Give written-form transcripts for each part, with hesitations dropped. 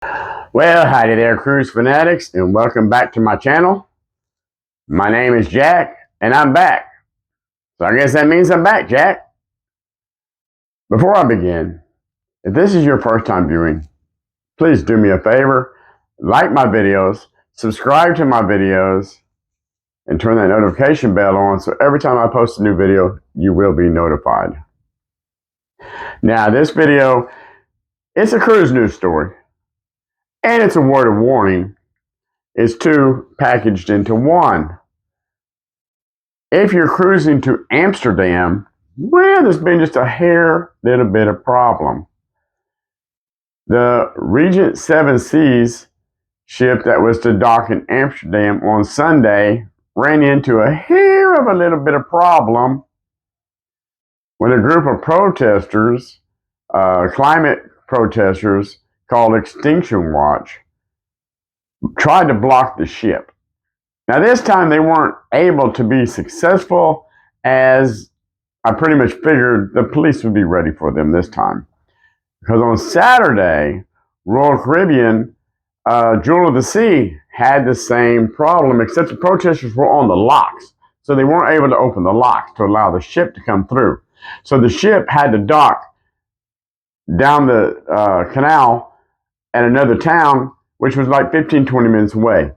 Well, howdy there, cruise fanatics, and welcome back to my channel. My name is Jack, and I'm back. So I guess that means I'm back, Jack. Before I begin, if this is your first time viewing, please do me a favor, like my videos, subscribe to my videos, and turn that notification bell on so every time I post a new video, you will be notified. Now, this video, it's a cruise news story, and it's a word of warning. It's two packaged into one. If you're cruising to Amsterdam, well, there's been just a hair little bit of problem. The Regent Seven Seas ship that was to dock in Amsterdam on Sunday ran into a hair of a little bit of problem when a group of protesters, climate protesters called Extinction Watch, tried to block the ship. Now, this time they weren't able to be successful, as I pretty much figured the police would be ready for them this time. Because on Saturday, Royal Caribbean, Jewel of the Sea, had the same problem, except the protesters were on the locks. So they weren't able to open the locks to allow the ship to come through. So the ship had to dock down the canal at another town, which was like 15-20 minutes away.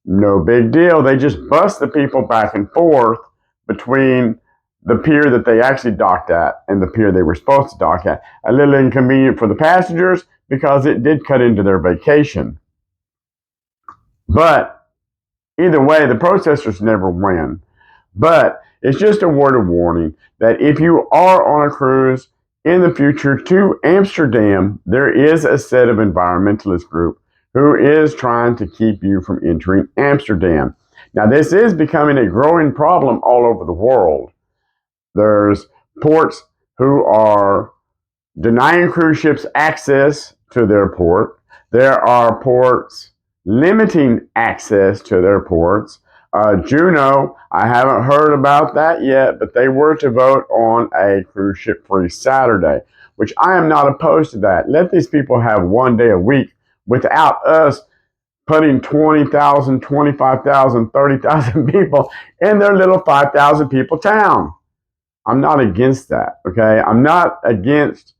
No big deal. They just bust the people back and forth between the pier that they actually docked at and the pier they were supposed to dock at. A little inconvenient for the passengers because it did cut into their vacation. But either way, the protesters never win. But it's just a word of warning that if you are on a cruise in the future to Amsterdam, there is a set of environmentalist group who is trying to keep you from entering Amsterdam. Now, this is becoming a growing problem all over the world. There's ports who are denying cruise ships access to their port. There are ports limiting access to their ports. Juneau, I haven't heard about that yet, but they were to vote on a cruise ship free Saturday, which I am not opposed to that. Let these people have one day a week without us putting 20,000, 25,000, 30,000 people in their little 5,000 people town. I'm not against that, okay? I'm not against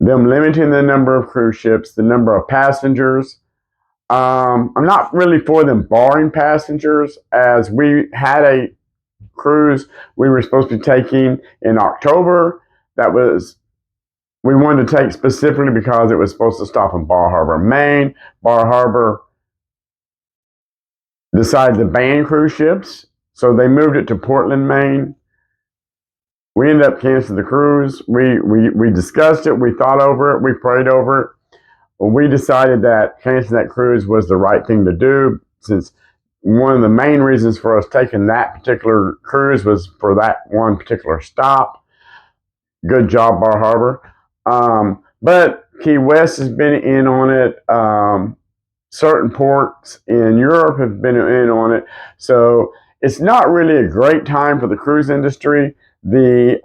them limiting the number of cruise ships, the number of passengers. I'm not really for them barring passengers, as we had a cruise we were supposed to be taking in October that we wanted to take specifically because it was supposed to stop in Bar Harbor, Maine. Bar Harbor decided to ban cruise ships, so they moved it to Portland, Maine. We ended up canceling the cruise. We discussed it, we thought over it, we prayed over it. We decided that canceling that cruise was the right thing to do, since one of the main reasons for us taking that particular cruise was for that one particular stop. Good job, Bar Harbor. But Key West has been in on it. Certain ports in Europe have been in on it. So it's not really a great time for the cruise industry. The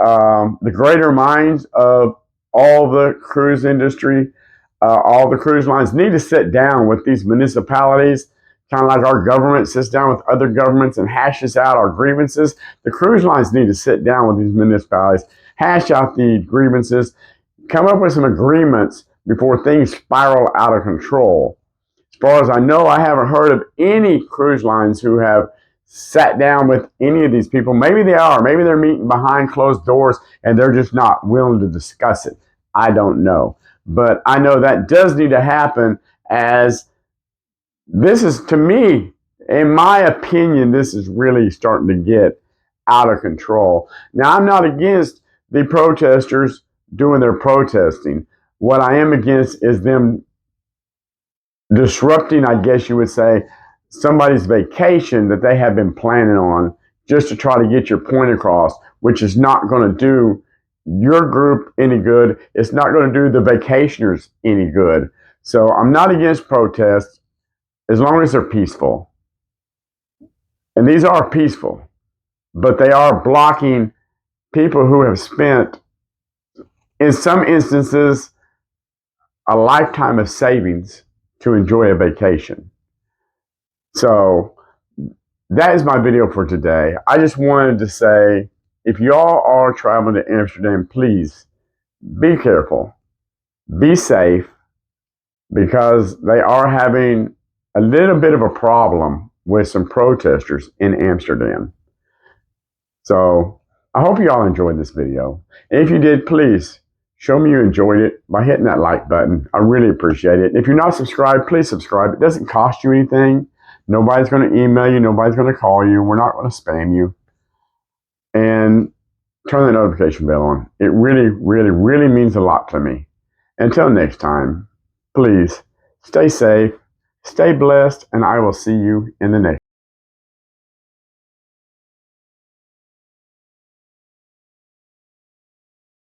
greater minds of all the cruise industry, all the cruise lines need to sit down with these municipalities, kind of like our government sits down with other governments and hashes out our grievances. The cruise lines need to sit down with these municipalities, hash out the grievances, come up with some agreements before things spiral out of control. As far as I know, I haven't heard of any cruise lines who have sat down with any of these people. Maybe they are. Maybe they're meeting behind closed doors and they're just not willing to discuss it. I don't know. But I know that does need to happen, as this is, to me, in my opinion, this is really starting to get out of control. Now, I'm not against the protesters doing their protesting. What I am against is them disrupting, I guess you would say, somebody's vacation that they have been planning on just to try to get your point across, which is not going to do your group any good. It's not going to do the vacationers any good. So I'm not against protests as long as they're peaceful. And these are peaceful, but they are blocking people who have spent, in some instances, a lifetime of savings to enjoy a vacation. So that is my video for today. I just wanted to say, if y'all are traveling to Amsterdam, please be careful, be safe, because they are having a little bit of a problem with some protesters in Amsterdam. So I hope you all enjoyed this video. And if you did, please show me you enjoyed it by hitting that like button. I really appreciate it. If you're not subscribed, please subscribe. It doesn't cost you anything. Nobody's going to email you. Nobody's going to call you. We're not going to spam you. And turn the notification bell on. It really, really, really means a lot to me. Until next time, please stay safe, stay blessed, and I will see you in the next